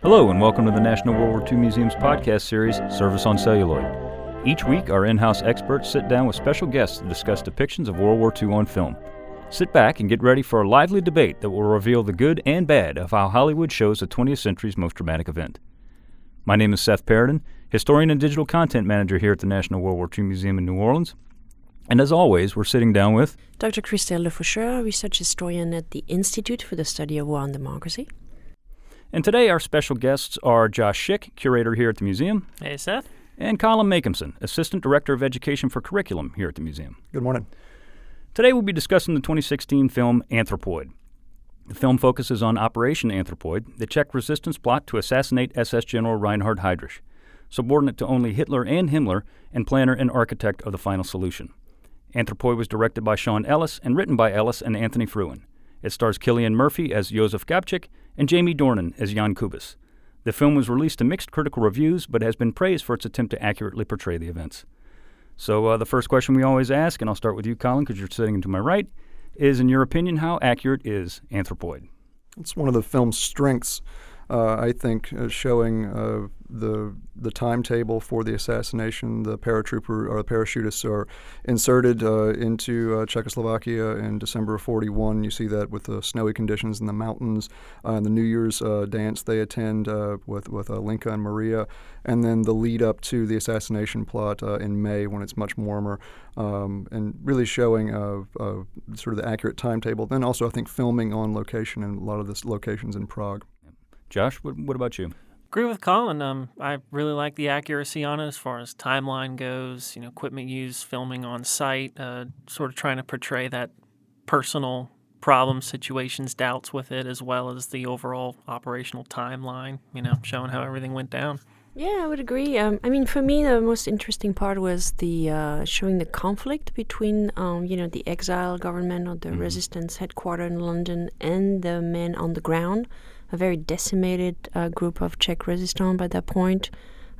Hello and welcome to the National World War II Museum's podcast series, Service on Celluloid. Each week, our in-house experts sit down with special guests to discuss depictions of World War II on film. Sit back and get ready for a lively debate that will reveal the good and bad of how Hollywood shows the 20th century's most dramatic event. My name is Seth Paradin, historian and digital content manager here at the National World War II Museum in New Orleans. And as always, we're sitting down with Dr. Christelle Lefaucheur, research historian at the Institute for the Study of War and Democracy. And today our special guests are Josh Schick, curator here at the museum. Hey, Seth. And Colin Makinson, assistant director of education for curriculum here at the museum. Good morning. Today we'll be discussing the 2016 film Anthropoid. The film focuses on Operation Anthropoid, the Czech resistance plot to assassinate SS General Reinhard Heydrich, subordinate to only Hitler and Himmler, and planner and architect of the final solution. Anthropoid was directed by Sean Ellis and written by Ellis and Anthony Fruin. It stars Cillian Murphy as Josef Gabčík and Jamie Dornan as Jan Kubis. The film was released to mixed critical reviews, but has been praised for its attempt to accurately portray the events. So the first question we always ask, and I'll start with you, Colin, because you're sitting to my right, is, in your opinion, how accurate is Anthropoid? It's one of the film's strengths, I think, showing the timetable for the assassination. The paratrooper or the parachutists are inserted into Czechoslovakia in December of 41. You see that with the snowy conditions in the mountains, and the New Year's dance they attend with Linka and Maria, and then the lead up to the assassination plot in May when it's much warmer, and really showing sort of the accurate timetable. Then also, I think, filming on location in a lot of the locations in Prague. Josh, what about you? Agree with Colin. I really like the accuracy on it as far as timeline goes, equipment used, filming on site, sort of trying to portray that personal problems, situations, doubts with it, as well as the overall operational timeline, showing how everything went down. Yeah, I would agree. For me, the most interesting part was the showing the conflict between, the exile government or the resistance headquarters in London and the men on the ground. A very decimated group of Czech resistance by that point.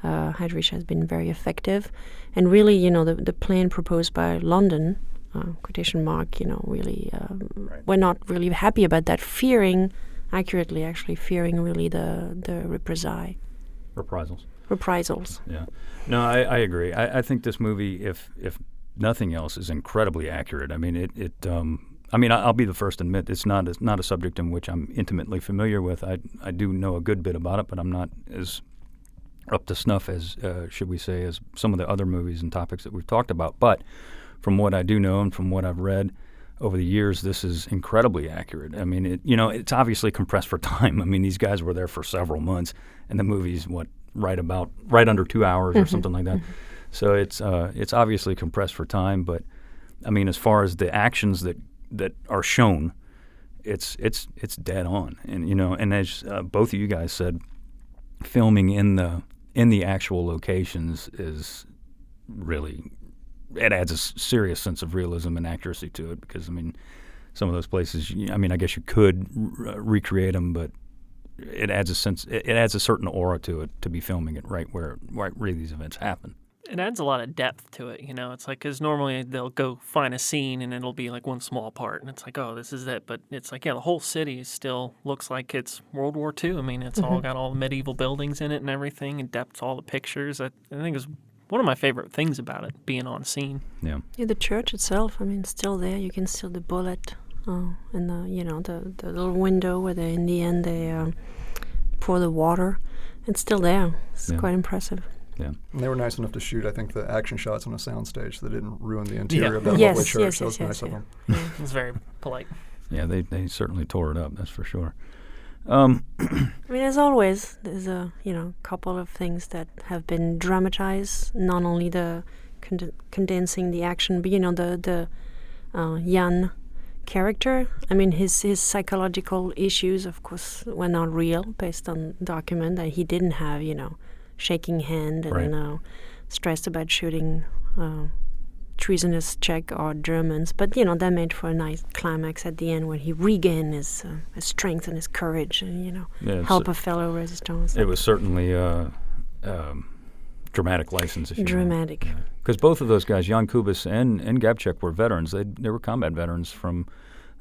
Heydrich has been very effective. And really, the plan proposed by London, quotation mark, really, we're not really happy about that, fearing really the reprisals. Yeah. No, I agree. I think this movie, if nothing else, is incredibly accurate. I mean, I'll be the first to admit it's not a subject in which I'm intimately familiar with. I do know a good bit about it, but I'm not as up to snuff as, should we say, as some of the other movies and topics that we've talked about. But from what I do know and from what I've read over the years, this is incredibly accurate. I mean, it's obviously compressed for time. I mean, these guys were there for several months, and the movie's right under 2 hours or something like that. So it's obviously compressed for time. But I mean, as far as the actions that are shown, it's dead on, and as both of you guys said, filming in the actual locations is really, it adds a serious sense of realism and accuracy to it, because some of those places, I guess you could recreate them, but it adds a certain aura to it to be filming it right where these events happen. It adds a lot of depth to it, It's like, because normally they'll go find a scene and it'll be like one small part, and it's like, oh, this is it. But it's like, yeah, the whole city still looks like it's World War II. It's all got all the medieval buildings in it and everything, and depth, all the pictures. I think is one of my favorite things about it, being on scene. Yeah, the church itself, still there. You can see the bullet in the little window where in the end they pour the water. It's still there. It's quite impressive. Yeah. And they were nice enough to shoot, I think, the action shots on a soundstage, so they didn't ruin the interior of that lovely church. That was nice of them. It was very polite. Yeah, they certainly tore it up, that's for sure. As always, there's a couple of things that have been dramatized. Not only the condensing the action, but the Jan character. His psychological issues, of course, were not real, based on document that he didn't have, shaking hand and stressed about shooting treasonous Czech or Germans. But, that made for a nice climax at the end when he regained his strength and his courage and, help a fellow resistance. It was certainly dramatic license, if you will. Dramatic. Because both of those guys, Jan Kubis and Gabčík, were veterans. They were combat veterans from,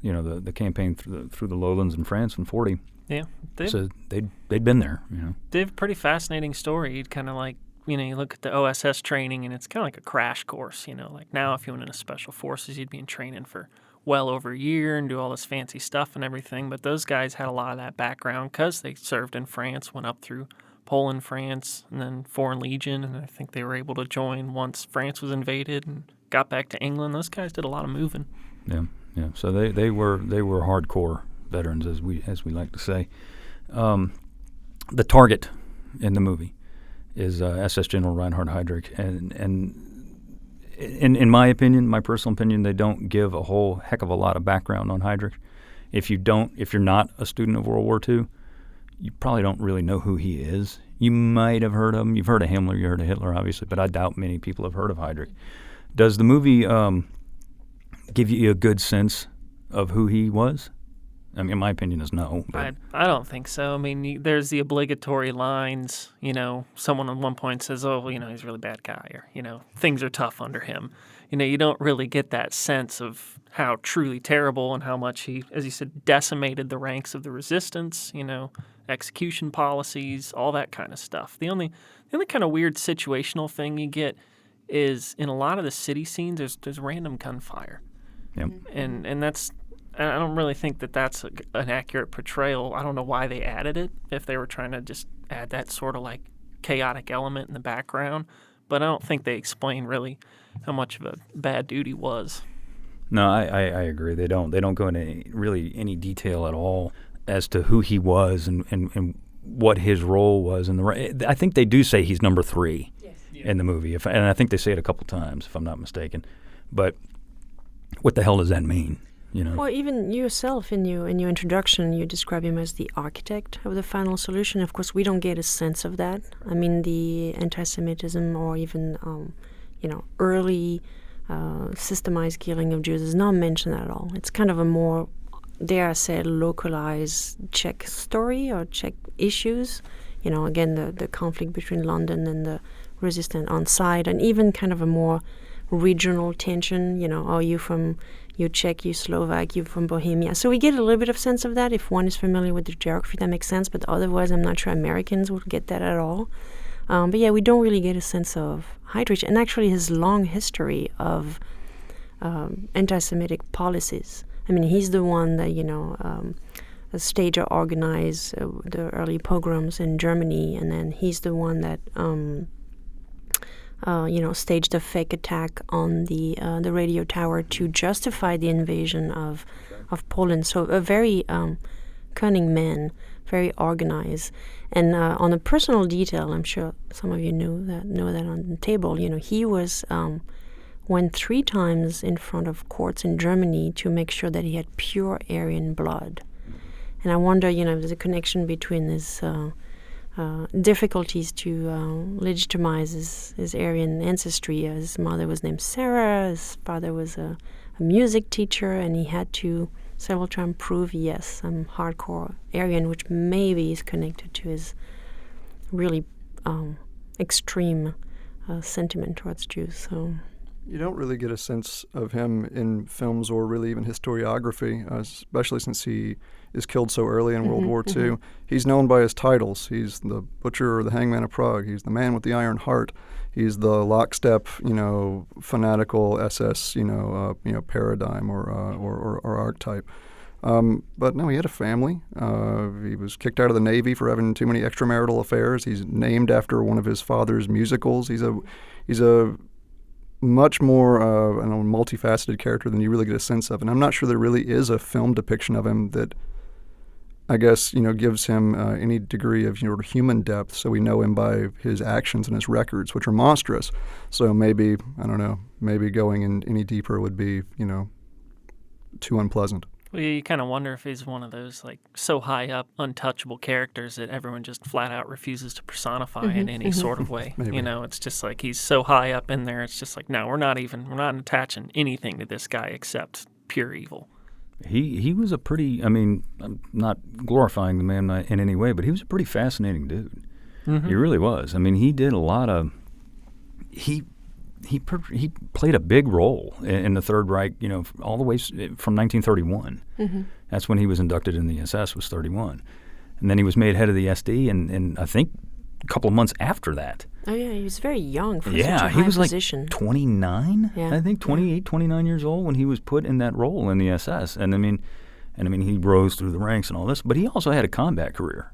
the campaign through the lowlands in France in 40. Yeah, So they'd been there, you know. they have a pretty fascinating story. You'd kind of like, you look at the OSS training, and it's kind of like a crash course, like now if you went into Special Forces, you'd be in training for well over a year and do all this fancy stuff and everything. But those guys had a lot of that background because they served in France, went up through Poland, France, and then Foreign Legion, and I think they were able to join once France was invaded and got back to England. Those guys did a lot of moving. Yeah. So they were hardcore veterans, as we like to say. The target in the movie is SS General Reinhard Heydrich, and in my opinion, my personal opinion, they don't give a whole heck of a lot of background on Heydrich. If you're not a student of World War II, you probably don't really know who he is. You might have heard of him. You've heard of Himmler, you heard of Hitler, obviously, but I doubt many people have heard of Heydrich. Does the movie give you a good sense of who he was? I mean, my opinion is no. But I don't think so. I mean, there's the obligatory lines. Someone at one point says, "Oh, he's a really bad guy," or things are tough under him. You don't really get that sense of how truly terrible and how much he, as you said, decimated the ranks of the resistance. Execution policies, all that kind of stuff. The only kind of weird situational thing you get is in a lot of the city scenes, there's random gunfire. Yep. And that's. I don't really think that that's an accurate portrayal. I don't know why they added it, if they were trying to just add that sort of like chaotic element in the background. But I don't think they explain really how much of a bad dude he was. No, I agree. They don't go into really any detail at all as to who he was and what his role was. I think they do say he's number 3 in the movie, and I think they say it a couple times, if I'm not mistaken. But what the hell does that mean? Well, even yourself in your introduction, you describe him as the architect of the final solution. Of course, we don't get a sense of that. I mean, the anti-Semitism or even, early systemized killing of Jews is not mentioned at all. It's kind of a more, dare I say, localized Czech story or Czech issues. Again, the conflict between London and the resistance on site, and even kind of a more regional tension. You're Czech, you're Slovak, you're from Bohemia. So we get a little bit of sense of that. If one is familiar with the geography, that makes sense. But otherwise, I'm not sure Americans would get that at all. But yeah, we don't really get a sense of Heydrich and actually his long history of anti-Semitic policies. I mean, he's the one that, staged or organized the early pogroms in Germany. And then he's the one that staged a fake attack on the radio tower to justify the invasion of Poland. So a very cunning man, very organized. And on a personal detail, I'm sure some of you know that on the table. He went 3 times in front of courts in Germany to make sure that he had pure Aryan blood. And I wonder, if there's a connection between this. Difficulties to legitimize his Aryan ancestry. His mother was named Sarah, his father was a music teacher, and he had to several times prove, yes, I'm hardcore Aryan, which maybe is connected to his really extreme sentiment towards Jews. So you don't really get a sense of him in films or really even historiography, especially since he is killed so early in World War II. He's known by his titles. He's the Butcher or the Hangman of Prague. He's the Man with the Iron Heart. He's the lockstep, fanatical SS, paradigm or archetype. But no, he had a family. He was kicked out of the Navy for having too many extramarital affairs. He's named after one of his father's musicals. He's a much more multifaceted character than you really get a sense of. And I'm not sure there really is a film depiction of him that, I guess, gives him any degree of human depth. So we know him by his actions and his records, which are monstrous. So maybe, I don't know, maybe going in any deeper would be, too unpleasant. Well, you kind of wonder if he's one of those so high up, untouchable characters that everyone just flat out refuses to personify in any sort of way. Maybe. It's just like he's so high up in there. It's just like, no, we're not attaching anything to this guy except pure evil. He was a pretty, I'm not glorifying the man in any way, but he was a pretty fascinating dude. He really was. He did a lot of, he played a big role in the Third Reich, all the way from 1931. That's when he was inducted in the SS, was 31. And then he was made head of the SD, and I think a couple of months after that. Oh, yeah, he was very young for such a high he was position. like 29, Yeah. I think, 28, 29 years old when he was put in that role in the SS. And I mean, he rose through the ranks and all this, but he also had a combat career.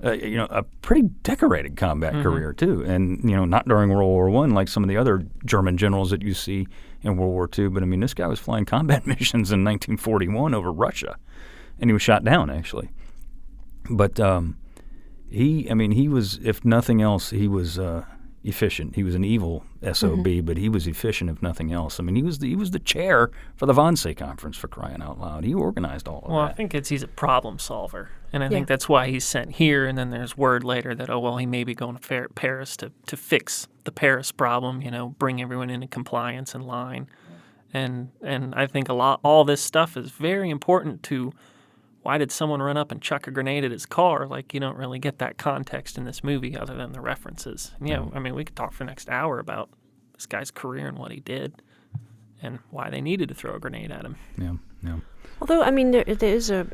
A pretty decorated combat career, too. And, not during World War I like some of the other German generals that you see in World War II. But, this guy was flying combat missions in 1941 over Russia. And he was shot down, actually. But he was, if nothing else, he was efficient. He was an evil SOB, but he was efficient, if nothing else. He was the chair for the Wannsee Conference, for crying out loud. He organized all of that. Well, I think he's a problem solver, and I Yeah. think that's why he's sent here. And then there's word later that he may be going to Paris to fix the Paris problem. Bring everyone into compliance and line, and I think all this stuff is very important to. Why did someone run up and chuck a grenade at his car? Like, you don't really get that context in this movie other than the references. And, we could talk for the next hour about this guy's career and what he did and why they needed to throw a grenade at him. Yeah. Although, there is a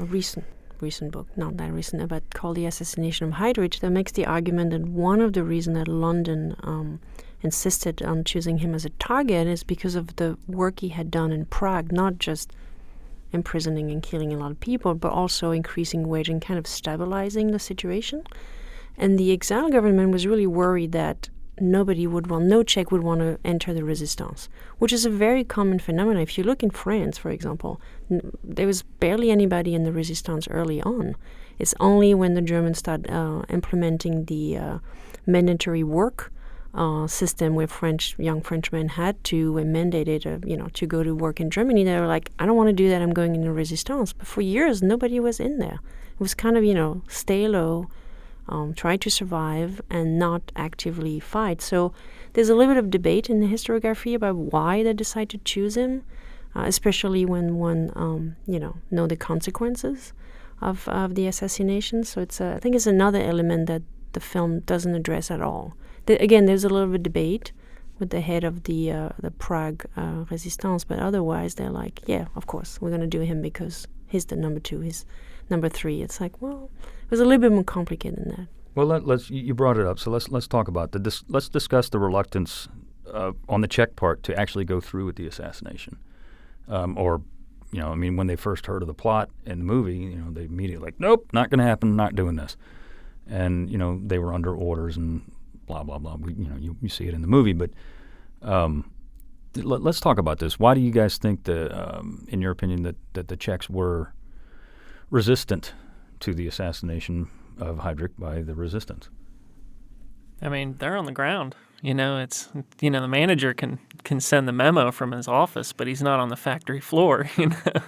recent book, not that recent, but called The Assassination of Heydrich, that makes the argument that one of the reasons that London insisted on choosing him as a target is because of the work he had done in Prague, not just imprisoning and killing a lot of people, but also increasing wage and kind of stabilizing the situation. And the exile government was really worried that no Czech would want to enter the resistance, which is a very common phenomenon. If you look in France, for example, there was barely anybody in the resistance early on. It's only when the Germans started implementing the mandatory work system where young Frenchmen had to, when mandated, to go to work in Germany, they were like, I don't want to do that, I'm going into resistance. But for years, nobody was in there. It was kind of, stay low, try to survive, and not actively fight. So there's a little bit of debate in the historiography about why they decide to choose him, especially when one, know the consequences of the assassination. So I think it's another element that the film doesn't address at all. Again, there's a little bit of debate with the head of the Prague resistance, but otherwise they're like, yeah, of course, we're going to do him because he's the number 2, he's number 3. It's like, well, it was a little bit more complicated than that. Well, you brought it up, so let's talk about let's discuss the reluctance on the Czech part to actually go through with the assassination, when they first heard of the plot in the movie, they immediately like, nope, not going to happen, not doing this, and they were under orders and blah blah blah. You see it in the movie, but let's talk about this. Why do you guys think in your opinion, that the Czechs were resistant to the assassination of Heydrich by the resistance? They're on the ground. It's the manager can send the memo from his office, but he's not on the factory floor.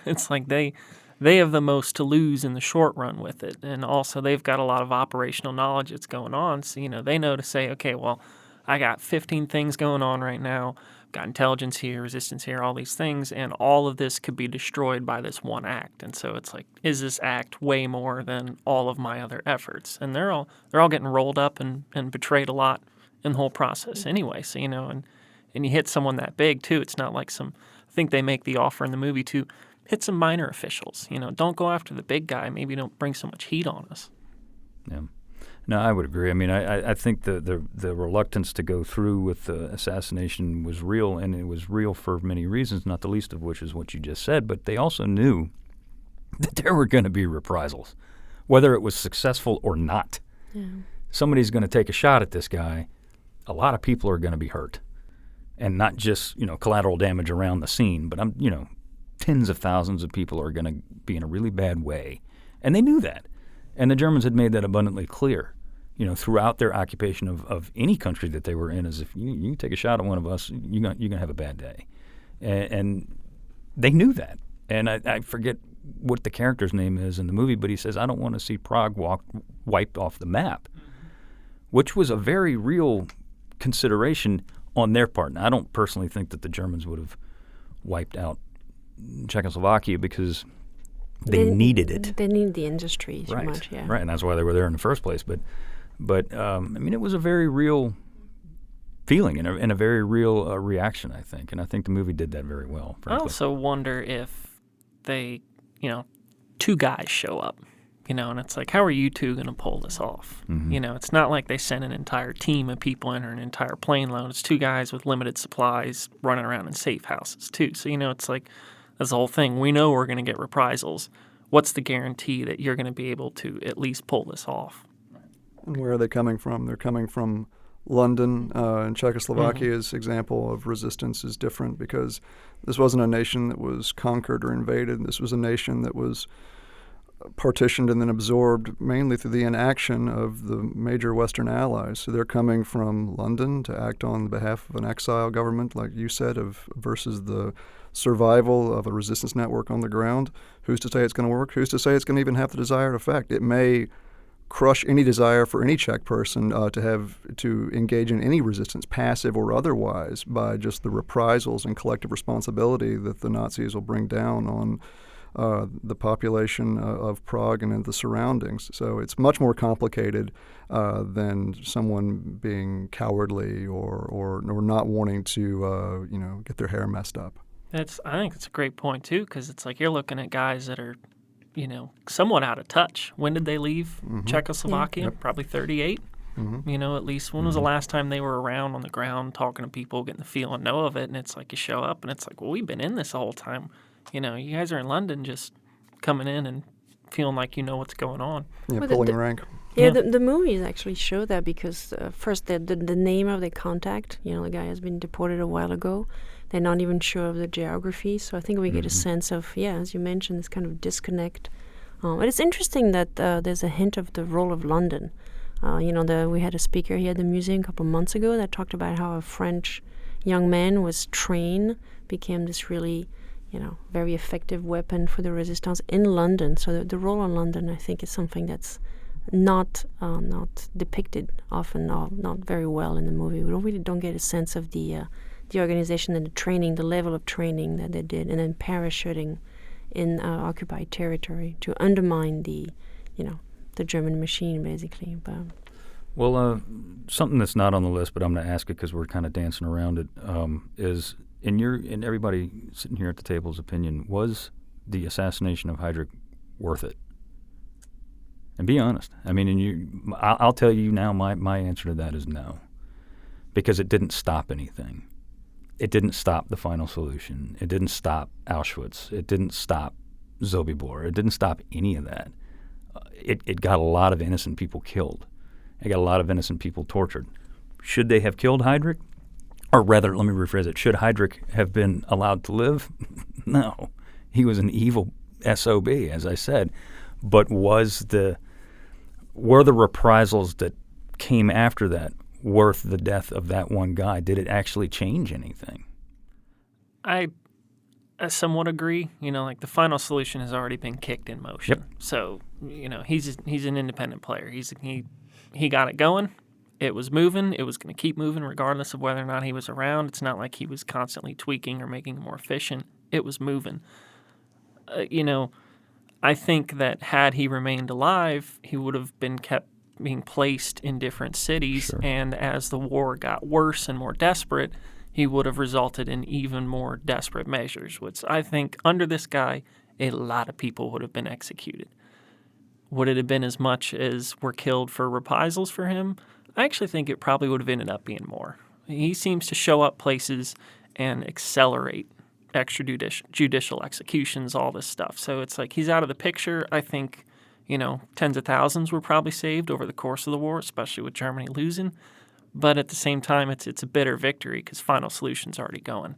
It's like they have the most to lose in the short run with it, and also they've got a lot of operational knowledge that's going on. So they know to say, okay, well, I got 15 things going on right now. I've got intelligence here, resistance here, all these things, and all of this could be destroyed by this one act. And so it's like, is this act way more than all of my other efforts? And they're all getting rolled up and betrayed a lot in the whole process anyway. So and you hit someone that big too. It's not like I think they make the offer in the movie to hit some minor officials. Don't go after the big guy. Maybe don't bring so much heat on us. Yeah. No, I would agree. I think the reluctance to go through with the assassination was real, and it was real for many reasons, not the least of which is what you just said. But they also knew that there were going to be reprisals, whether it was successful or not. Yeah. Somebody's going to take a shot at this guy. A lot of people are going to be hurt, and not just collateral damage around the scene, but tens of thousands of people are going to be in a really bad way, and they knew that, and the Germans had made that abundantly clear. Throughout their occupation of any country that they were in, as if you take a shot at one of us, you're going to have a bad day. And they knew that. And I forget what the character's name is in the movie, but he says, I don't want to see Prague wiped off the map, which was a very real consideration on their part. Now, I don't personally think that the Germans would have wiped out Czechoslovakia because they needed it. They need the industry too much, yeah. Right, and that's why they were there in the first place. But it was a very real feeling and a very real reaction, I think. And I think the movie did that very well, frankly. I also wonder if they, 2 guys show up. And it's like, how are you two going to pull this off? It's not like they sent an entire team of people in or an entire plane load. It's 2 guys with limited supplies running around in safe houses, too. So, it's like, that's the whole thing. We know we're going to get reprisals. What's the guarantee that you're going to be able to at least pull this off? And where are they coming from? They're coming from London, and Czechoslovakia's example of resistance is different because this wasn't a nation that was conquered or invaded. This was a nation that was partitioned and then absorbed mainly through the inaction of the major Western allies. So they're coming from London to act on behalf of an exile government, like you said, versus the survival of a resistance network on the ground. Who's to say it's going to work? Who's to say it's going to even have the desired effect? It may crush any desire for any Czech person to engage in any resistance, passive or otherwise, by just the reprisals and collective responsibility that the Nazis will bring down on the population of Prague and the surroundings. So it's much more complicated than someone being cowardly or not wanting to get their hair messed up. I think it's a great point too, because it's like you're looking at guys that are, somewhat out of touch. When did they leave Czechoslovakia? Yep. Probably 38. At least when was the last time they were around on the ground talking to people, getting the feel and know of it? And it's like you show up and it's like, well, we've been in this the whole time. You guys are in London just coming in and feeling like you know what's going on. Yeah, pulling rank. Yeah, the movies actually show that because first the name of the contact, the guy has been deported a while ago. They're not even sure of the geography, so I think we get a sense of, as you mentioned, this kind of disconnect. And it's interesting that there's a hint of the role of London. We had a speaker here at the museum a couple of months ago that talked about how a French young man was trained, became this really very effective weapon for the resistance in London. So the role of London, I think, is something that's not depicted often, not very well in the movie. We really don't get a sense of the organization and the training, the level of training that they did, and then parachuting in occupied territory to undermine the German machine, basically. But well, something that's not on the list, but I'm going to ask it because we're kind of dancing around it, is in everybody sitting here at the table's opinion, was the assassination of Heydrich worth it? And be honest. I mean, I'll tell you now, my answer to that is no, because it didn't stop anything. It didn't stop the final solution. It didn't stop Auschwitz. It didn't stop Sobibor. It didn't stop any of that. It got a lot of innocent people killed. It got a lot of innocent people tortured. Should they have killed Heydrich? Or rather, let me rephrase it. Should Heydrich have been allowed to live? No. He was an evil SOB, as I said. But were the reprisals that came after that worth the death of that one guy? Did it actually change anything? I somewhat agree. Like the final solution has already been kicked in motion. Yep. So, he's an independent player. He got it going. It was moving. It was going to keep moving regardless of whether or not he was around. It's not like he was constantly tweaking or making it more efficient. It was moving. I think that had he remained alive, he would have been kept being placed in different cities, Sure. And as the war got worse and more desperate, he would have resulted in even more desperate measures, which I think under this guy, a lot of people would have been executed. Would it have been as much as were killed for reprisals for him? I actually think it probably would have ended up being more. He seems to show up places and accelerate extrajudicial executions, all this stuff. So it's like he's out of the picture. I think, tens of thousands were probably saved over the course of the war, especially with Germany losing. But at the same time, it's a bitter victory because final solution's already going.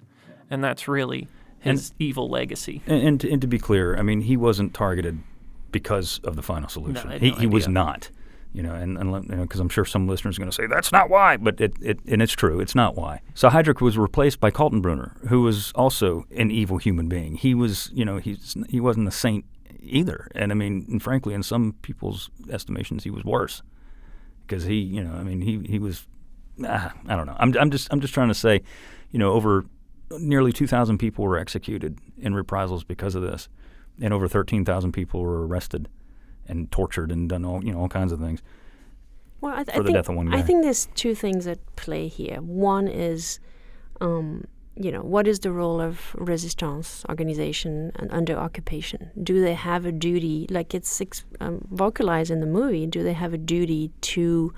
And that's really his evil legacy. And to be clear, I mean, he wasn't targeted because of the final solution. No, he was not. Because I'm sure some listeners are going to say that's not why, but it's true. It's not why. So Heydrich was replaced by Kaltenbrunner, who was also an evil human being. He was, he wasn't a saint either. And I mean, and frankly, in some people's estimations, he was worse because he was. I don't know. I'm just trying to say, over nearly 2,000 people were executed in reprisals because of this, and over 13,000 people were arrested and tortured and done all kinds of things. Well, I for the death of one guy. I think there's two things at play here. One is, what is the role of resistance organization under occupation? Do they have a duty, like it's vocalized in the movie, do they have a duty to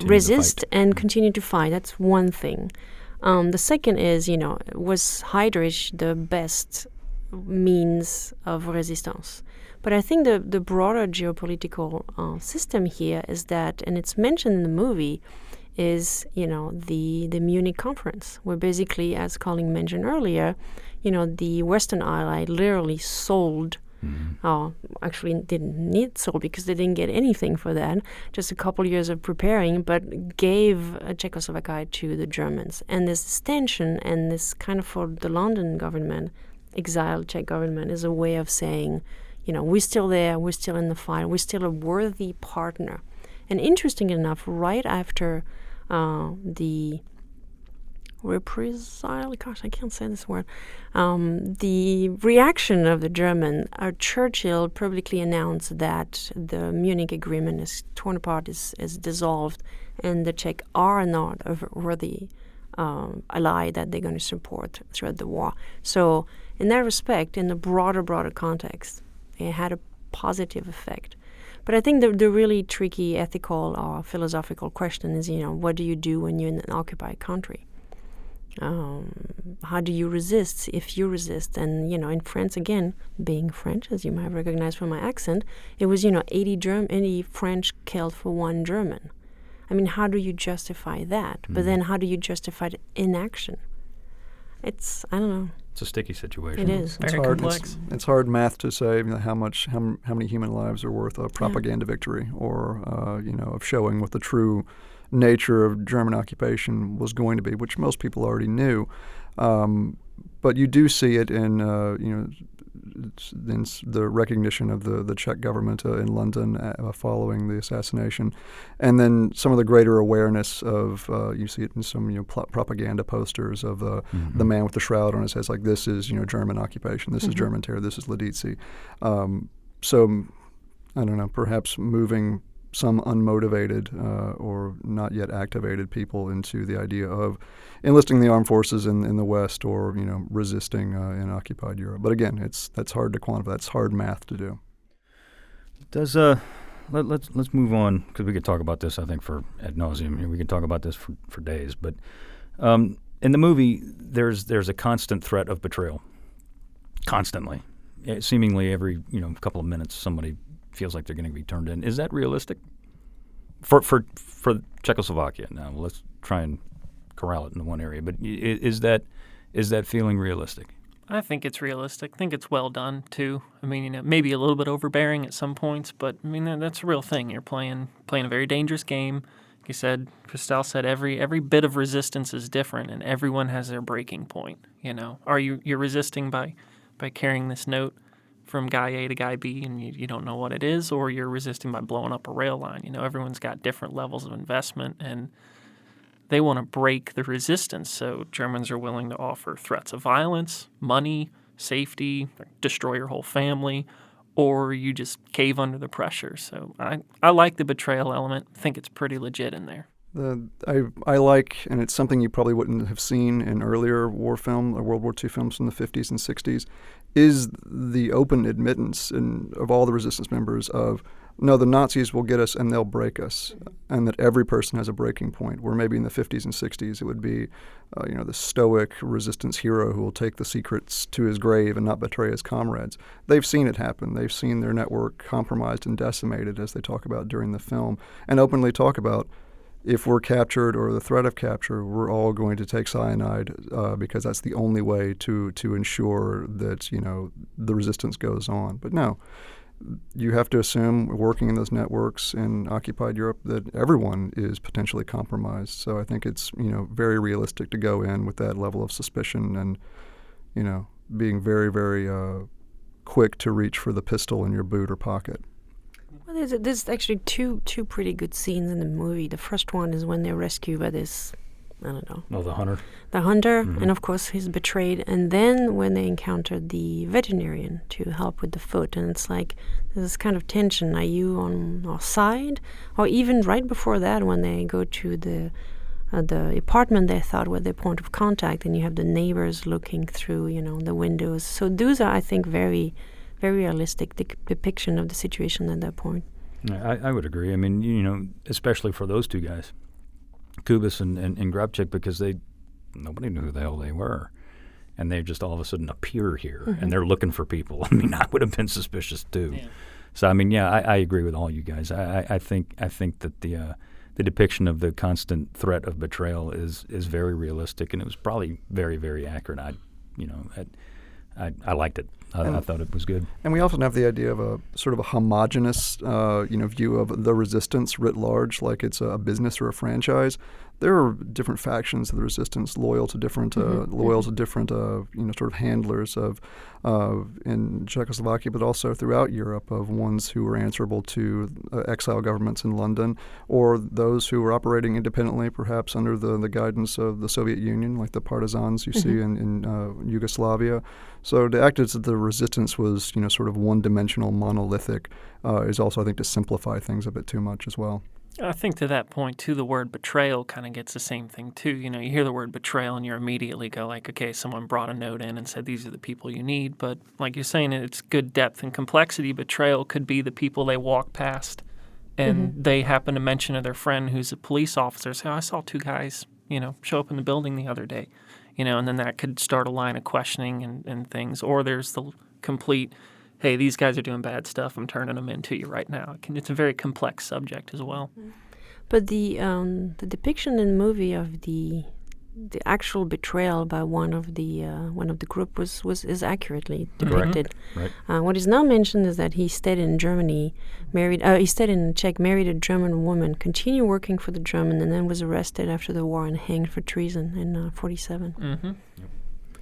resist and continue to fight? That's one thing. The second is, was Heydrich the best means of resistance? But I think the broader geopolitical system here is that, and it's mentioned in the movie, is, the Munich conference, where basically, as Colin mentioned earlier, the Western ally literally sold, actually didn't need sold because they didn't get anything for that, just a couple years of preparing, but gave Czechoslovakia to the Germans. And this tension and this kind of, for the London government, exiled Czech government, is a way of saying, we're still there, we're still in the fight, we're still a worthy partner. And interesting enough, right after the reprisal, gosh, I can't say this word, the reaction of the German, Churchill publicly announced that the Munich agreement is torn apart, is dissolved, and the Czech are not a worthy ally that they're going to support throughout the war. So in that respect, in the broader context, it had a positive effect. But I think the really tricky ethical or philosophical question is, what do you do when you're in an occupied country? How do you resist if you resist? And, in France, again, being French, as you might recognize from my accent, it was, 80 French killed for one German. I mean, how do you justify that? But then how do you justify the inaction? It's, I don't know. It's a sticky situation. It is. Very complex. It's hard math to say how many human lives are worth a propaganda victory, or of showing what the true nature of German occupation was going to be, which most people already knew. But you do see it in the recognition of the Czech government in London following the assassination, and then some of the greater awareness of you see it in some propaganda posters of the man with the shroud on his head, like, this is German occupation, this is German terror, this is Lidice. So I don't know, perhaps moving some unmotivated or not yet activated people into the idea of enlisting the armed forces in the West, or resisting in occupied Europe. But again, that's hard to quantify. That's hard math to do. Does let's move on, because we could talk about this, I think, for ad nauseum. We could talk about this for days. But in the movie, there's a constant threat of betrayal. Constantly, seemingly every couple of minutes, somebody feels like they're going to be turned in. Is that realistic for Czechoslovakia? Now let's try and corral it in one area. But is that feeling realistic? I think it's realistic. I think it's well done too. I mean, maybe a little bit overbearing at some points, but I mean that's a real thing. You're playing a very dangerous game. Like you said, Christelle said, every bit of resistance is different, and everyone has their breaking point. Are you're resisting by carrying this note from guy A to guy B, and you don't know what it is, or you're resisting by blowing up a rail line. Everyone's got different levels of investment, and they want to break the resistance. So Germans are willing to offer threats of violence, money, safety, destroy your whole family, or you just cave under the pressure. So I like the betrayal element. I think it's pretty legit in there. I like, and it's something you probably wouldn't have seen in earlier war film or World War II films from the 50s and 60s, is the open admittance of all the resistance members of, no, the Nazis will get us and they'll break us, and that every person has a breaking point, where maybe in the 50s and 60s it would be the stoic resistance hero who will take the secrets to his grave and not betray his comrades. They've seen it happen. They've seen their network compromised and decimated, as they talk about during the film, and openly talk about, if we're captured or the threat of capture, we're all going to take cyanide because that's the only way to ensure that the resistance goes on. But no, you have to assume, working in those networks in occupied Europe, that everyone is potentially compromised. So I think it's very realistic to go in with that level of suspicion and being very, very quick to reach for the pistol in your boot or pocket. Well, there's actually two pretty good scenes in the movie. The first one is when they're rescued by this, I don't know. Oh, the hunter. The hunter, and of course he's betrayed. And then when they encounter the veterinarian to help with the foot, and it's like there's this kind of tension. Are you on our side? Or even right before that, when they go to the the apartment they thought were their point of contact, and you have the neighbors looking through, the windows. So those are, I think, very, very realistic depiction of the situation at that point. I would agree. I mean, especially for those two guys, Kubis and Grabchik, because nobody knew who the hell they were. And they just all of a sudden appear here, and they're looking for people. I mean, I would have been suspicious too. Yeah. So, I mean, I agree with all you guys. I think that the depiction of the constant threat of betrayal is very realistic, and it was probably very, very accurate. I liked it. I thought it was good. And we often have the idea of a sort of a homogenous, view of the resistance writ large, like it's a business or a franchise. There are different factions of the resistance, loyal to different, sort of handlers of in Czechoslovakia, but also throughout Europe, of ones who were answerable to exile governments in London, or those who were operating independently, perhaps under the guidance of the Soviet Union, like the partisans you see in Yugoslavia. So to act as the resistance was, sort of one-dimensional, monolithic, is also, I think, to simplify things a bit too much as well. I think to that point, too, the word betrayal kind of gets the same thing, too. You hear the word betrayal and you immediately go like, okay, someone brought a note in and said these are the people you need. But like you're saying, it's good depth and complexity. Betrayal could be the people they walk past and they happen to mention to their friend who's a police officer, say, I saw two guys, show up in the building the other day, and then that could start a line of questioning and things. Or there's the complete, hey, these guys are doing bad stuff, I'm turning them into you right now. It's a very complex subject as well. But the depiction in the movie of the actual betrayal by one of the group is accurately depicted. Right. What is not mentioned is that he stayed in Germany, he stayed in Czech, married a German woman, continued working for the German, and then was arrested after the war and hanged for treason in 1947. Mm-hmm. Yep.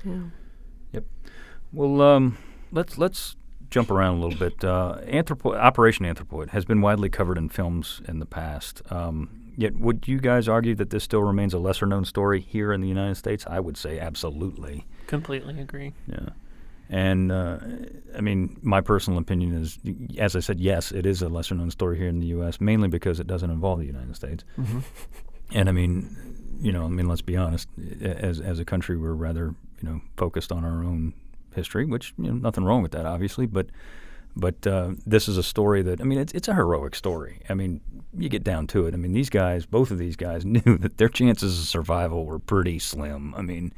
Yeah. Yep. Well, let's jump around a little bit. Operation Anthropoid has been widely covered in films in the past. Yet would you guys argue that this still remains a lesser-known story here in the United States? I would say absolutely. Completely agree. Yeah. And, my personal opinion is, as I said, yes, it is a lesser-known story here in the U.S., mainly because it doesn't involve the United States. Mm-hmm. And, let's be honest, as a country, we're rather, focused on our own history, which, nothing wrong with that, obviously, but this is a story that, it's a heroic story. You get down to it. Both of these guys knew that their chances of survival were pretty slim.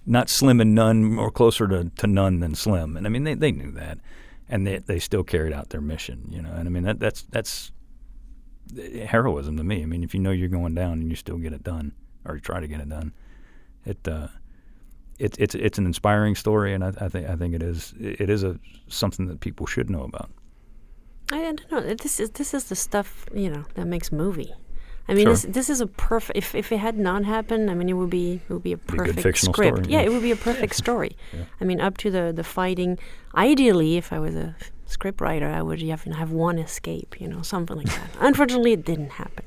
Not slim and none, or closer to none than slim. And they knew that, and they still carried out their mission. And that's heroism to me. If you know you're going down and you still get it done, or you try to get it done, it's an inspiring story, and I think it is something that people should know about. I don't know. This is the stuff that makes movie. Sure. This is a perfect. If it had not happened, it would be a perfect fictional script. Story, yeah, it would be a perfect story. Yeah. Up to the fighting. Ideally, if I was a script writer, I would have one escape. Something like that. Unfortunately, it didn't happen.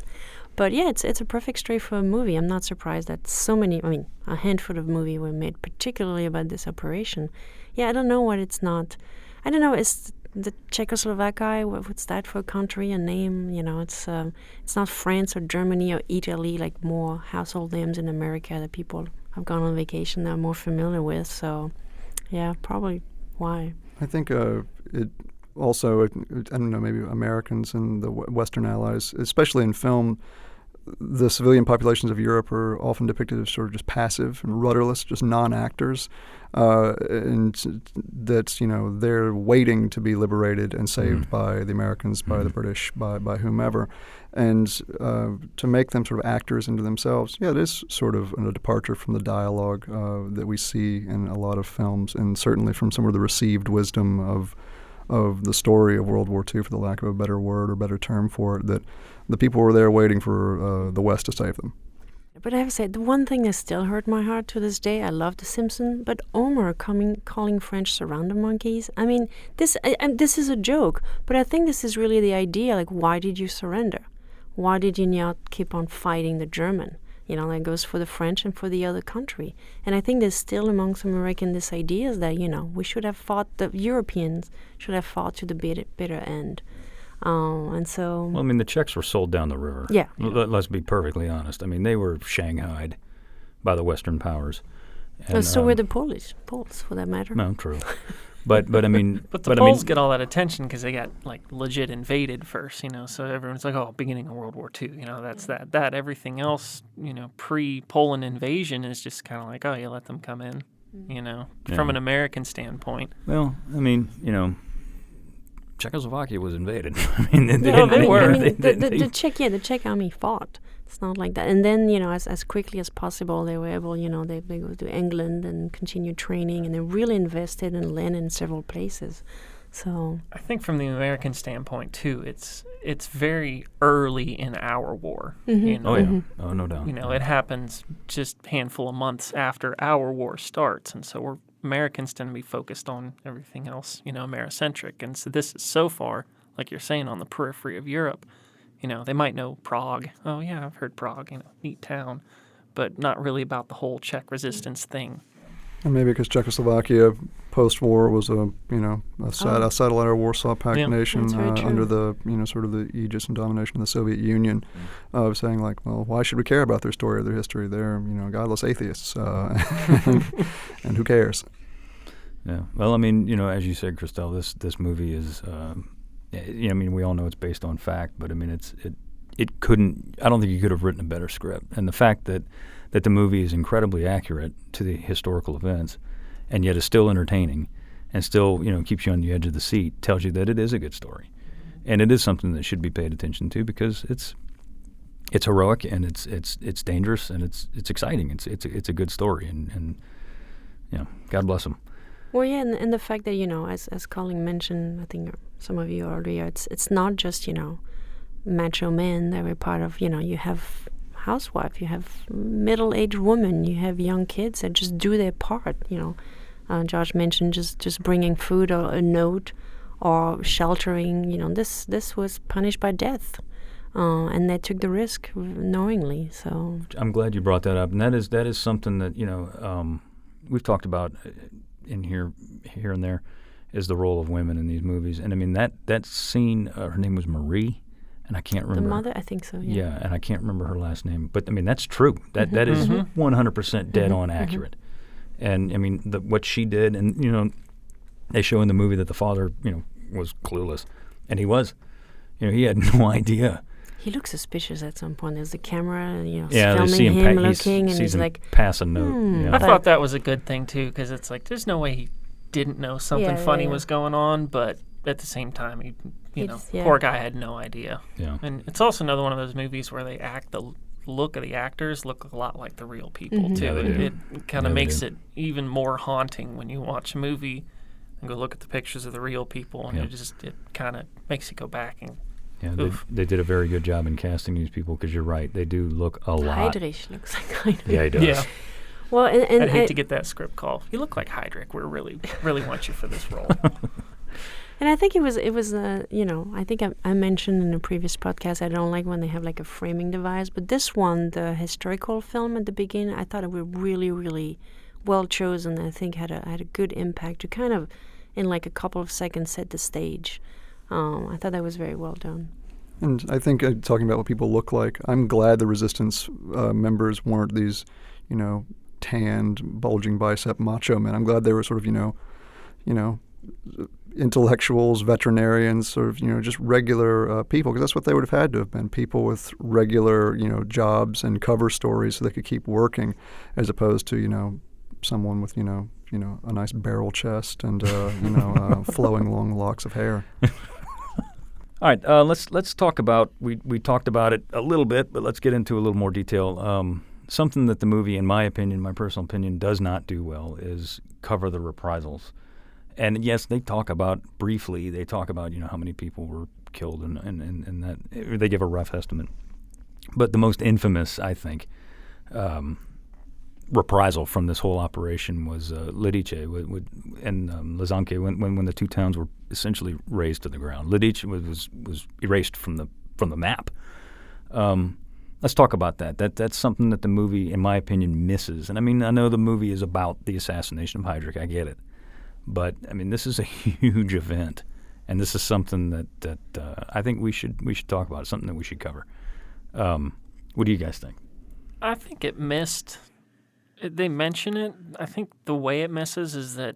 But yeah, it's a perfect story for a movie. I'm not surprised that so many. A handful of movies were made particularly about this operation. Yeah, I don't know what it's not. I don't know. It's the Czechoslovakia. What's that for a country? A name? It's not France or Germany or Italy, like more household names in America that people have gone on vacation that are more familiar with. So, yeah, probably why. I think it also, I don't know, maybe Americans and the Western allies, especially in film, the civilian populations of Europe are often depicted as sort of just passive and rudderless, just non-actors, and that's, they're waiting to be liberated and saved by the Americans, by the British, by whomever. And to make them sort of actors into themselves, yeah, it is sort of a departure from the dialogue that we see in a lot of films, and certainly from some of the received wisdom of the story of World War II, for the lack of a better word or better term for it, that the people were there waiting for the West to save them. But I have to say, the one thing that still hurt my heart to this day, I love The Simpsons, but Homer calling French surrender monkeys, this is a joke, but I think this is really the idea, like, why did you surrender? Why did you not keep on fighting the German? That goes for the French and for the other country. And I think there's still among some Americans this idea that, we should have fought, the Europeans should have fought to the bitter end. And so... Well, I mean, the Czechs were sold down the river. Yeah. Let's be perfectly honest. I mean, they were shanghaied by the Western powers. And, so were the Poles, for that matter. No, true. But I mean... But the Poles get all that attention because they got, like, legit invaded first, you know, so everyone's like, oh, beginning of World War II, you know, that's that. Everything else, you know, pre-Poland invasion is just kind of like, oh, you let them come in, you know, from an American standpoint. Well, I mean, you know, Czechoslovakia was invaded. I mean, they were. I mean, the Czech army fought. It's not like that. And then, you know, as quickly as possible, they were able, you know, they go to England and continue training, and they really invested in land in several places. So I think from the American standpoint too, it's very early in our war. You know? Oh yeah, oh no doubt. You know, it happens just a handful of months after our war starts, and so Americans tend to be focused on everything else, you know, Americentric. And so this is so far, like you're saying, on the periphery of Europe. You know, they might know Prague. Oh, yeah, I've heard Prague, you know, neat town. But not really about the whole Czech resistance thing. And maybe because Czechoslovakia post-war was a satellite of Warsaw Pact nation under the, you know, sort of the aegis and domination of the Soviet Union, of saying like, well, why should we care about their story or their history? They're, you know, godless atheists, and who cares? Yeah. Well, I mean, you know, as you said, Christelle, this movie is. I mean, we all know it's based on fact, but I mean, it couldn't. I don't think you could have written a better script. And the fact that the movie is incredibly accurate to the historical events, and yet is still entertaining, and still, you know, keeps you on the edge of the seat, tells you that it is a good story, and it is something that should be paid attention to because it's heroic and it's dangerous and it's exciting. It's a good story, and you know, God bless them. Well, yeah, and the fact that, you know, as Colin mentioned, I think some of you earlier, it's not just, you know, macho men that were part of, you know, you have housewife, you have middle-aged women, you have young kids that just do their part, you know. Josh mentioned just bringing food or a note or sheltering, you know, this was punished by death. And they took the risk knowingly, so. I'm glad you brought that up, and that is something that, you know, we've talked about in here and there, is the role of women in these movies. And I mean, that scene, her name was Marie, and I can't remember. The mother, I think so, yeah. Yeah, and I can't remember her last name. But I mean, that's true. That is 100% dead on accurate. And I mean, what she did, and you know, they show in the movie that the father, you know, was clueless. And he was. You know, he had no idea. He looks suspicious at some point. There's the camera, you know, filming him looking, and he's like, pass a note. I thought that was a good thing too, because it's like there's no way he didn't know something funny was going on, but at the same time, he, you know, poor guy had no idea. Yeah. And it's also another one of those movies where they the look of the actors look a lot like the real people too. Yeah, it kind of makes it even more haunting when you watch a movie and go look at the pictures of the real people, and it kind of makes you go back and. Yeah, they did a very good job in casting these people because you're right, they do look a lot. Heydrich looks like Heydrich. Yeah, he does. Yeah. Well, and I'd hate to get that script call. You look like Heydrich. We really want you for this role. And I think it was you know, I think I mentioned in a previous podcast I don't like when they have like a framing device, but this one, the historical film at the beginning, I thought it was really, really well chosen. I think had a good impact to kind of in like a couple of seconds set the stage. I thought that was very well done. And I think talking about what people look like, I'm glad the resistance members weren't these, you know, tanned, bulging bicep macho men. I'm glad they were sort of, you know, intellectuals, veterinarians, sort of, you know, just regular people, because that's what they would have had to have been, people with regular, you know, jobs and cover stories so they could keep working, as opposed to, you know, someone with, you know, a nice barrel chest and, you know, flowing long locks of hair. All right, let's talk about, we talked about it a little bit, but let's get into a little more detail. Something that the movie, in my opinion, my personal opinion, does not do well is cover the reprisals. And yes, they talk about, briefly, you know, how many people were killed and that, they give a rough estimate. But the most infamous, I think, reprisal from this whole operation was Lidice and Lezanke when the two towns were essentially razed to the ground. Lidice was erased from the map. Let's talk about that. That's something that the movie, in my opinion, misses. And I mean, I know the movie is about the assassination of Heydrich. I get it, but I mean, this is a huge event, and this is something that I think we should talk about. It's something that we should cover. What do you guys think? I think it missed. They mention it. I think the way it misses is that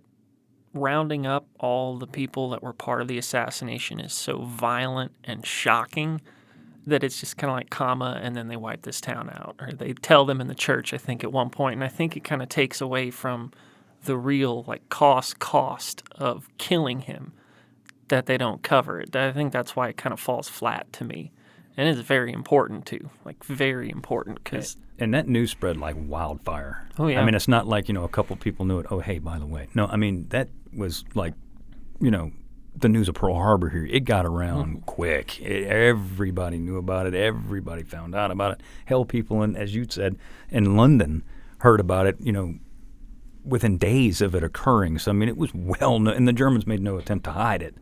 rounding up all the people that were part of the assassination is so violent and shocking that it's just kind of like comma, and then they wipe this town out. Or they tell them in the church, I think, at one point, and I think it kind of takes away from the real like cost of killing him that they don't cover it. I think that's why it kind of falls flat to me. And it's very important, too, like very important. And that news spread like wildfire. Oh, yeah. I mean, it's not like, a couple people knew it. Oh, hey, by the way. No, I mean, that was like, the news of Pearl Harbor here. It got around quick. Everybody knew about it. Everybody found out about it. Hell, people, as you said, in London heard about it, within days of it occurring. So, I mean, it was well known. And the Germans made no attempt to hide it,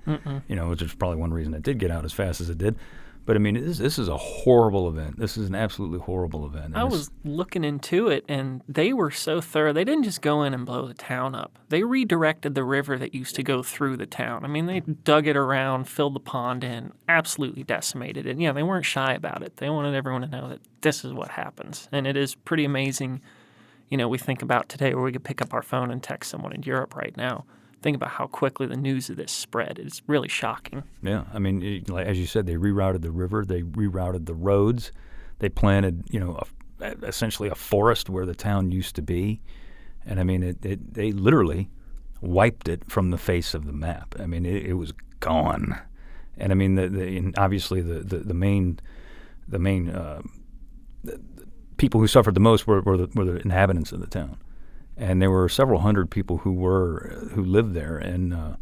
which is probably one reason it did get out as fast as it did. But, I mean, this is a horrible event. This is an absolutely horrible event. And I was looking into it, and they were so thorough. They didn't just go in and blow the town up. They redirected the river that used to go through the town. I mean, they dug it around, filled the pond in, absolutely decimated it. Yeah, they weren't shy about it. They wanted everyone to know that this is what happens. And it is pretty amazing. We think about today where we could pick up our phone and text someone in Europe right now. Think about how quickly the news of this spread. It's really shocking. Yeah. I mean, as you said, they rerouted the river. They rerouted the roads. They planted, essentially a forest where the town used to be. And, I mean, they literally wiped it from the face of the map. I mean, it was gone. And, I mean, and obviously the main people who suffered the most were the inhabitants of the town. And there were several hundred people who lived there, and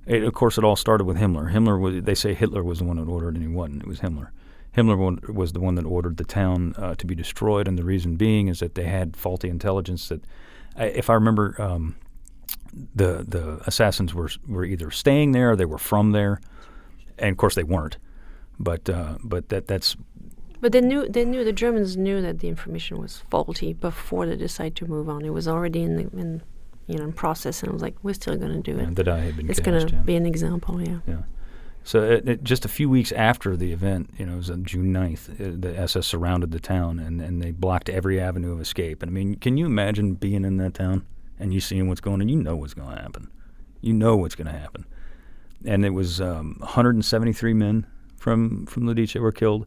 of course it all started with Himmler. They say Hitler was the one that ordered, and he wasn't. It was Himmler. Himmler was the one that ordered the town to be destroyed, and the reason being is that they had faulty intelligence. That, if I remember, the assassins were either staying there or they were from there, and of course they weren't. But that's. But the Germans knew that the information was faulty before they decided to move on. It was already in process, and it was like, we're still going to do it. The die had been cast. It's going to be an example, yeah. Yeah. So just a few weeks after the event, it was on June 9th, the SS surrounded the town, and they blocked every avenue of escape. And, I mean, can you imagine being in that town and you seeing what's going on? You know what's going to happen. You know what's going to happen. And it was 173 men from Lidice were killed.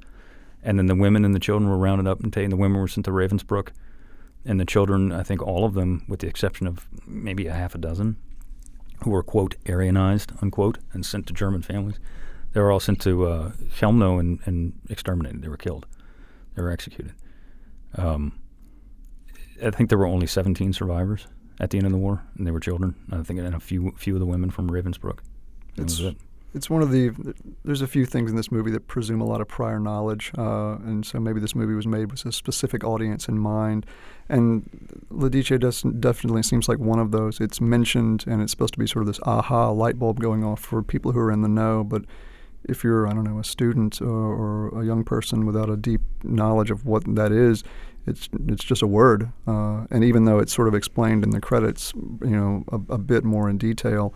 And then the women and the children were rounded up and taken. The women were sent to Ravensbrück. And the children, I think all of them, with the exception of maybe a half a dozen, who were, quote, Aryanized, unquote, and sent to German families, they were all sent to Chelmno and exterminated. They were killed. They were executed. I think there were only 17 survivors at the end of the war, and they were children. I think and a few of the women from Ravensbrück. That was it. It's there's a few things in this movie that presume a lot of prior knowledge, and so maybe this movie was made with a specific audience in mind. And Lidice definitely seems like one of those. It's mentioned, and it's supposed to be sort of this aha light bulb going off for people who are in the know. But if you're, a student or a young person without a deep knowledge of what that is, it's just a word. And even though it's sort of explained in the credits, a bit more in detail,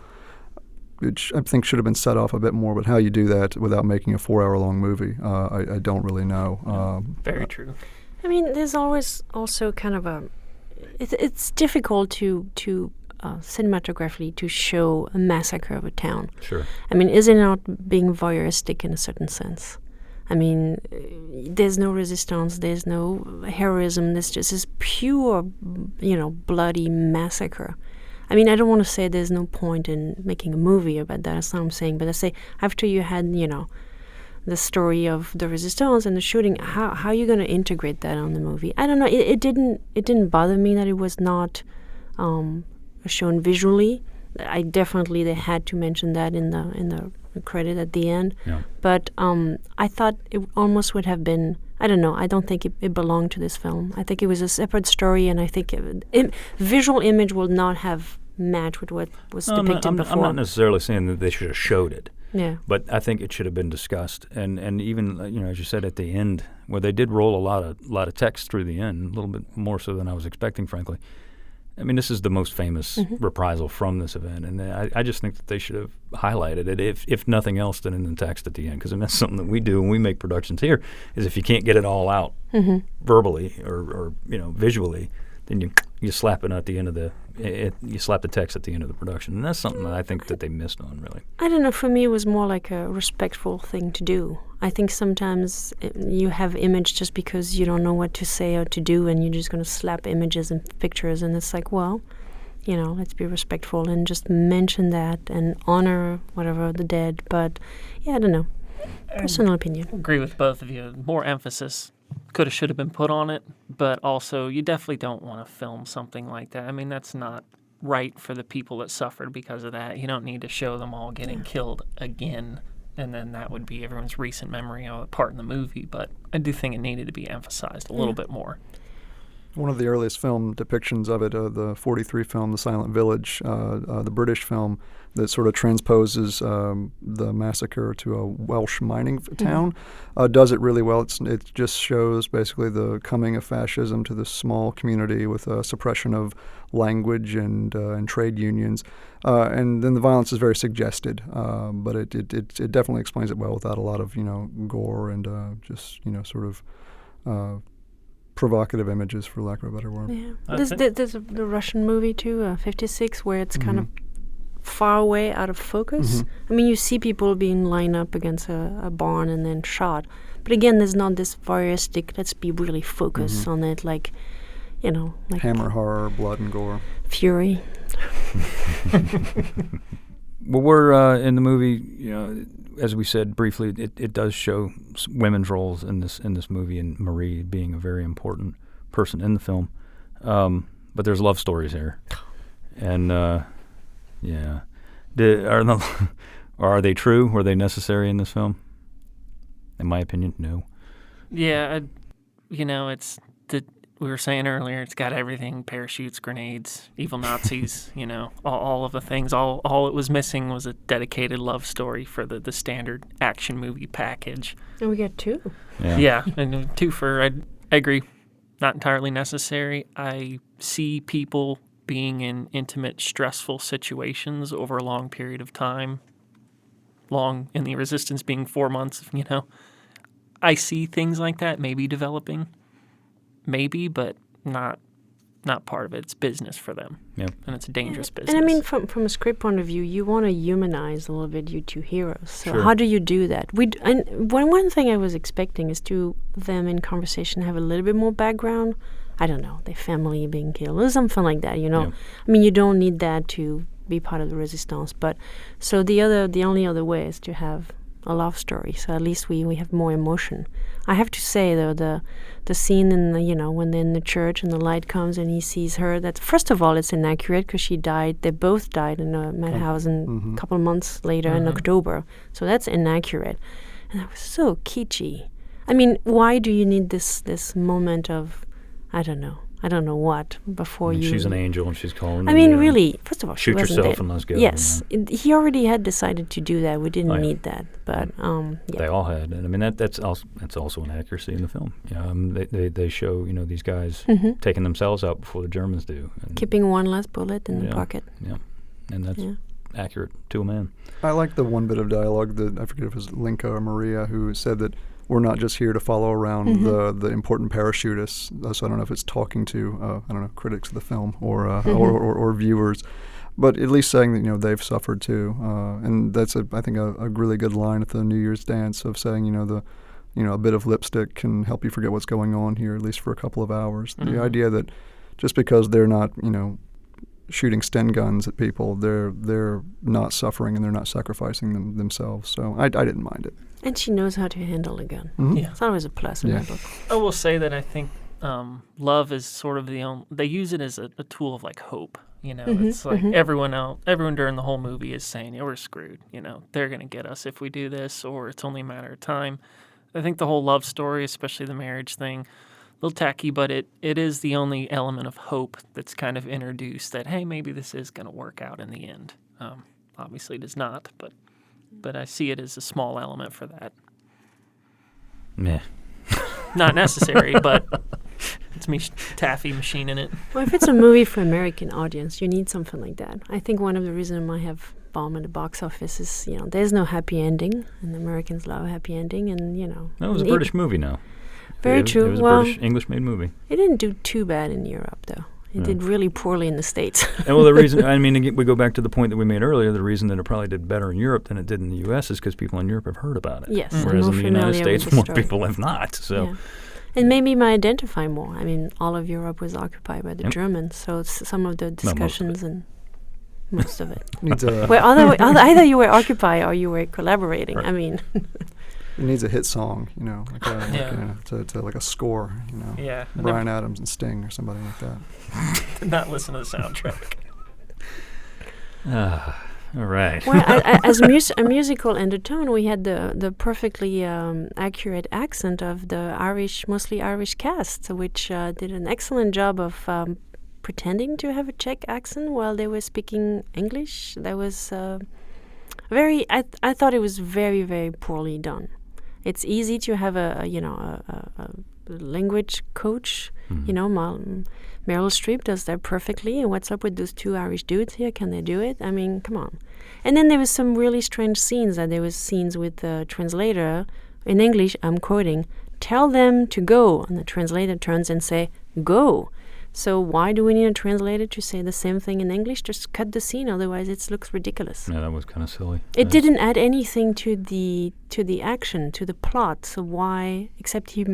which I think should have been set off a bit more, but how you do that without making a 4-hour-long movie, I don't really know. Very true. I mean, there's always also kind of it's difficult to cinematographically to show a massacre of a town. Sure. I mean, is it not being voyeuristic in a certain sense? I mean, there's no resistance, there's no heroism, there's just this pure, bloody massacre. I mean, I don't want to say there's no point in making a movie about that. That's not what I'm saying. But I say after you had, the story of the resistance and the shooting, how are you going to integrate that on the movie? I don't know. It didn't bother me that it was not shown visually. They had to mention that in the credit at the end. Yeah. But I thought it almost would have been. I don't know. I don't think it belonged to this film. I think it was a separate story, and I think visual image will not have matched with what was depicted before. I'm not necessarily saying that they should have showed it. Yeah. But I think it should have been discussed, and even as you said at the end, where they did roll a lot of text through the end, a little bit more so than I was expecting, frankly. I mean, this is the most famous reprisal from this event, and I just think that they should have highlighted it, if nothing else, than in the text at the end, because that's something that we do when we make productions here, is if you can't get it all out verbally or visually, then you slap it at the end of you slap the text at the end of the production, and that's something that I think that they missed on, really. I don't know. For me, it was more like a respectful thing to do. I think sometimes you have image just because you don't know what to say or to do, and you're just going to slap images and pictures, and it's like, well, let's be respectful and just mention that and honor whatever the dead. But yeah, I don't know. Personal opinion. I agree with both of you. More emphasis should have been put on it, but also you definitely don't want to film something like that. I mean, that's not right for the people that suffered because of that. You don't need to show them all getting killed again, and then that would be everyone's recent memory of a part in the movie. But I do think it needed to be emphasized a little bit more. One of the earliest film depictions of it, the 43 film, The Silent Village, the British film that sort of transposes the massacre to a Welsh mining town, does it really well. It just shows basically the coming of fascism to this small community with a suppression of language and trade unions. And then the violence is very suggested, but it definitely explains it well without a lot of, gore and just, sort of provocative images, for lack of a better word. Yeah. There's the Russian movie too, 56, where it's kind of far away, out of focus. I mean, you see people being lined up against a barn and then shot. But again, there's not this voyeuristic, let's be really focused on it, like Hammer horror, blood and gore. Fury. Well, we're in the movie, as we said briefly, it does show women's roles in this movie, and Marie being a very important person in the film. But there's love stories here, and are they true? Were they necessary in this film? In my opinion, no. Yeah, we were saying earlier, it's got everything: parachutes, grenades, evil Nazis, all of the things. All it was missing was a dedicated love story for the standard action movie package. And we got 2. Yeah, and 2 I agree, not entirely necessary. I see people being in intimate, stressful situations over a long period of time, long in the Resistance being 4 months, I see things like that maybe developing. Maybe, but not part of it. It's business for them, and it's a dangerous business. And I mean, from a script point of view, you want to humanize a little bit your 2 heroes. So how do you do that? And one thing I was expecting is to them in conversation have a little bit more background. I don't know, their family being killed or something like that. Yeah. I mean, you don't need that to be part of the resistance. But so the only other way is to have a love story. So at least we have more emotion. I have to say though, the scene in the when they're in the church and the light comes and he sees her, that first of all it's inaccurate because she died. They both died in a madhouse a couple of months later in October. So that's inaccurate, and that was so kitschy. I mean, why do you need this moment of I don't know what before you. She's an angel and she's calling. I mean, really. First of all, she shoot wasn't yourself dead. and let's go. Yes, he already had decided to do that. We didn't need that, but they all had, and I mean that's also an accuracy in the film. They show these guys taking themselves out before the Germans do, and keeping one last bullet in the pocket. Yeah, and that's accurate to a man. I like the one bit of dialogue that I forget if it was Linka or Maria who said that. We're not just here to follow around the important parachutists. So I don't know if it's talking to critics of the film or viewers, but at least saying that they've suffered too. And that's I think a really good line at the New Year's dance of saying a bit of lipstick can help you forget what's going on here at least for a couple of hours. The idea that just because they're not shooting Sten guns at people, they're not suffering and they're not sacrificing themselves. So I didn't mind it. And she knows how to handle a gun. Yeah. It's always a plus in that book. I will say that I think love is sort of they use it as a tool of like hope. It's like everyone during the whole movie is saying, we're screwed. They're going to get us if we do this, or it's only a matter of time. I think the whole love story, especially the marriage thing, a little tacky, but it is the only element of hope that's kind of introduced that, hey, maybe this is going to work out in the end. Obviously it does not, but I see it as a small element for that. Meh. Not necessary, but It's me taffy machining it. Well, if it's a movie for American audience, you need something like that. I think one of the reasons it might have bombed at the box office is, there's no happy ending, and Americans love a happy ending, and, That was a British movie now. Very true. It was a British, English-made movie. It didn't do too bad in Europe, though. It did really poorly in the States. And well, the reason, again, we go back to the point that we made earlier, the reason that it probably did better in Europe than it did in the U.S. is because people in Europe have heard about it. Yes. Whereas in the United States, more story. people have not. So. Yeah. And maybe might identify more. All of Europe was occupied by the Germans, so some of the discussions and most of it. Well, either you were occupied or you were collaborating. Right. It needs a hit song, like a score, Yeah. Bryan Adams and Sting or somebody like that. Did not listen to the soundtrack. All right. Well, as a musical undertone, we had the perfectly accurate accent of the mostly Irish cast, which did an excellent job of pretending to have a Czech accent while they were speaking English. That was I thought it was very, very poorly done. It's easy to have a language coach. Mm-hmm. Meryl Streep does that perfectly. And what's up with those two Irish dudes here? Can they do it? Come on. And then there was some really strange scenes. There was scenes with the translator in English. I'm quoting, "Tell them to go," and the translator turns and say, "Go." So why do we need a translator to say the same thing in English? Just cut the scene, otherwise it looks ridiculous. Yeah, that was kind of silly. It didn't add anything to the action, to the plot. So why, except he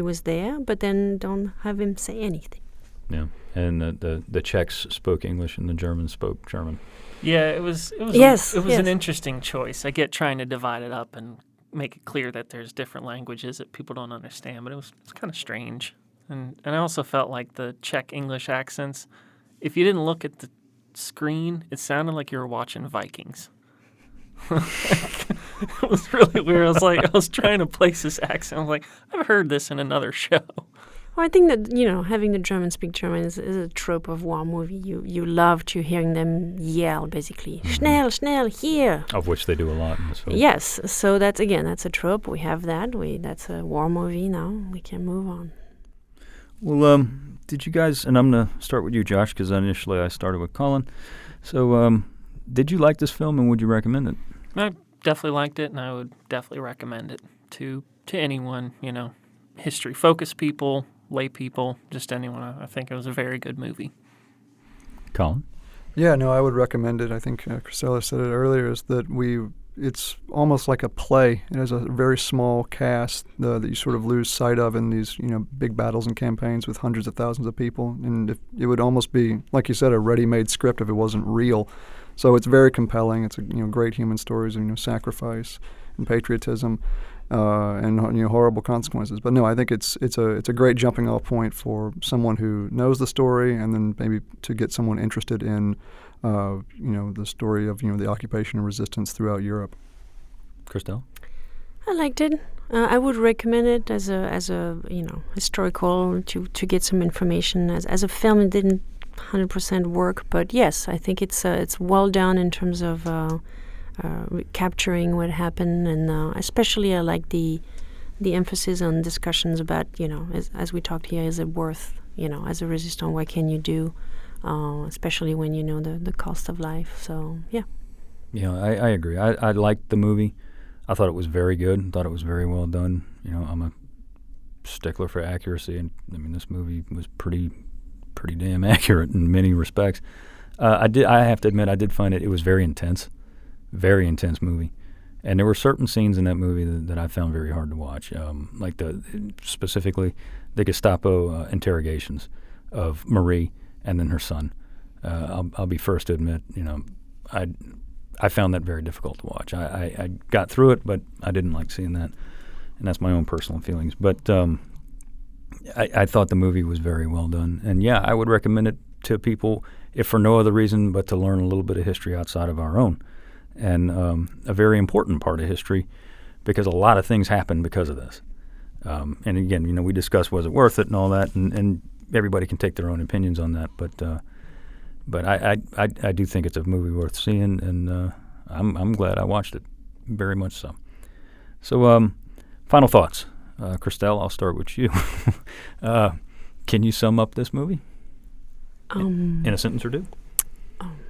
was there, but then don't have him say anything. Yeah, and the Czechs spoke English and the Germans spoke German. Yeah, it was an interesting choice. I get trying to divide it up and make it clear that there's different languages that people don't understand, but it's kind of strange. And I also felt like the Czech English accents, if you didn't look at the screen, it sounded like you were watching Vikings. It was really weird. I was trying to place this accent. I was like, I've heard this in another show. Well, I think that, having the Germans speak German is a trope of war movie. You love to hearing them yell, basically. Mm-hmm. Schnell, schnell, here. Of which they do a lot in this film. Yes. So that's a trope. We have that. That's a war movie now. We can move on. Well, did you guys, and I'm going to start with you, Josh, because initially I started with Colin. So did you like this film, and would you recommend it? I definitely liked it, and I would definitely recommend it to anyone, history-focused people, lay people, just anyone. I think it was a very good movie. Colin? Yeah, no, I would recommend it. I think Christella said it earlier, is that it's almost like a play. It has a very small cast that you sort of lose sight of in these, big battles and campaigns with hundreds of thousands of people. And it would almost be, like you said, a ready-made script if it wasn't real. So it's very compelling. It's great human stories of sacrifice and patriotism and horrible consequences. But no, I think it's a great jumping-off point for someone who knows the story, and then maybe to get someone interested in the story of the occupation and resistance throughout Europe. Christelle? I liked it. I would recommend it as a historical to get some information. As a film, it didn't 100% work, but yes, I think it's well done in terms of capturing what happened, and especially I like the emphasis on discussions about as we talked here, is it worth as a resistant, what can you do? Especially when you know the cost of life. So, yeah. Yeah, I agree. I liked the movie. I thought it was very good. I thought it was very well done. I'm a stickler for accuracy, and this movie was pretty damn accurate in many respects. I have to admit, I did find it was very intense movie. And there were certain scenes in that movie that I found very hard to watch, like specifically the Gestapo interrogations of Marie and then her son. I'll be first to admit, I found that very difficult to watch. I got through it, but I didn't like seeing that, and that's my own personal feelings. But I thought the movie was very well done, and yeah, I would recommend it to people, if for no other reason but to learn a little bit of history outside of our own, and a very important part of history, because a lot of things happen because of this. And again, we discussed was it worth it and all that, and everybody can take their own opinions on that, but I do think it's a movie worth seeing, and I'm glad I watched it, very much so. So, final thoughts, Christelle. I'll start with you. Can you sum up this movie Um, in a sentence or two?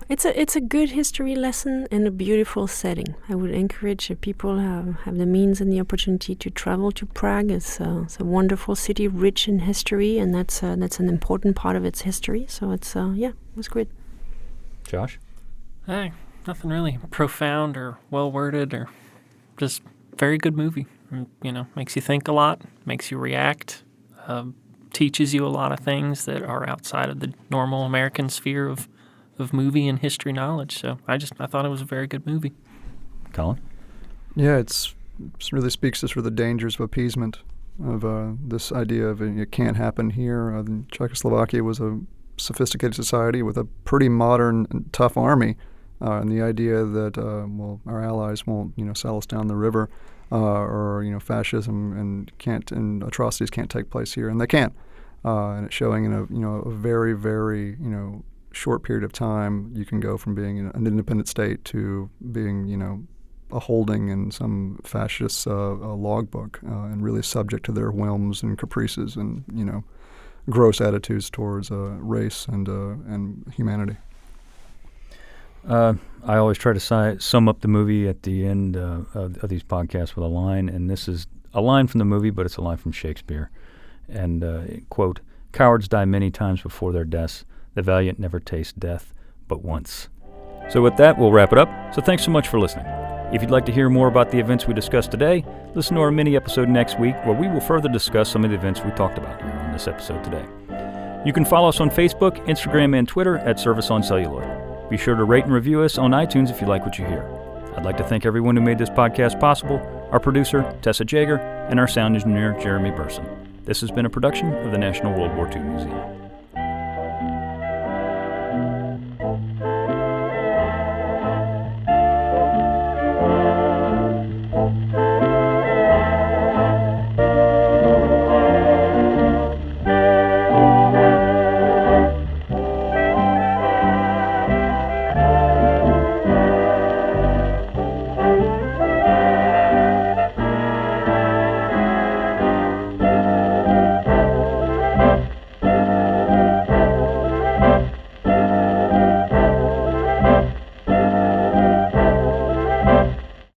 It's a good history lesson in a beautiful setting. I would encourage if people have the means and the opportunity to travel to Prague. It's a wonderful city, rich in history, and that's an important part of its history. So it was great. Josh? Hey, nothing really profound or well worded, or just very good movie. Makes you think a lot, makes you react, teaches you a lot of things that are outside of the normal American sphere of movie and history knowledge. So I thought it was a very good movie. Colin? Yeah, it really speaks to sort of the dangers of appeasement, of this idea of it can't happen here. Czechoslovakia was a sophisticated society with a pretty modern and tough army, and the idea that our allies won't sell us down the river, or fascism and atrocities can't take place here, and they can, and it's showing in a very, very short period of time. You can go from being an independent state to being a holding in some fascist logbook, and really subject to their whims and caprices and gross attitudes towards race and humanity. I always try to sum up the movie at the end of these podcasts with a line, and this is a line from the movie, but it's a line from Shakespeare. And, quote, "Cowards die many times before their deaths. The valiant never taste death but once." So with that, we'll wrap it up. So thanks so much for listening. If you'd like to hear more about the events we discussed today, listen to our mini episode next week where we will further discuss some of the events we talked about here on this episode today. You can follow us on Facebook, Instagram, and Twitter at Service on Celluloid. Be sure to rate and review us on iTunes if you like what you hear. I'd like to thank everyone who made this podcast possible, our producer, Tessa Jager, and our sound engineer, Jeremy Burson. This has been a production of the National World War II Museum.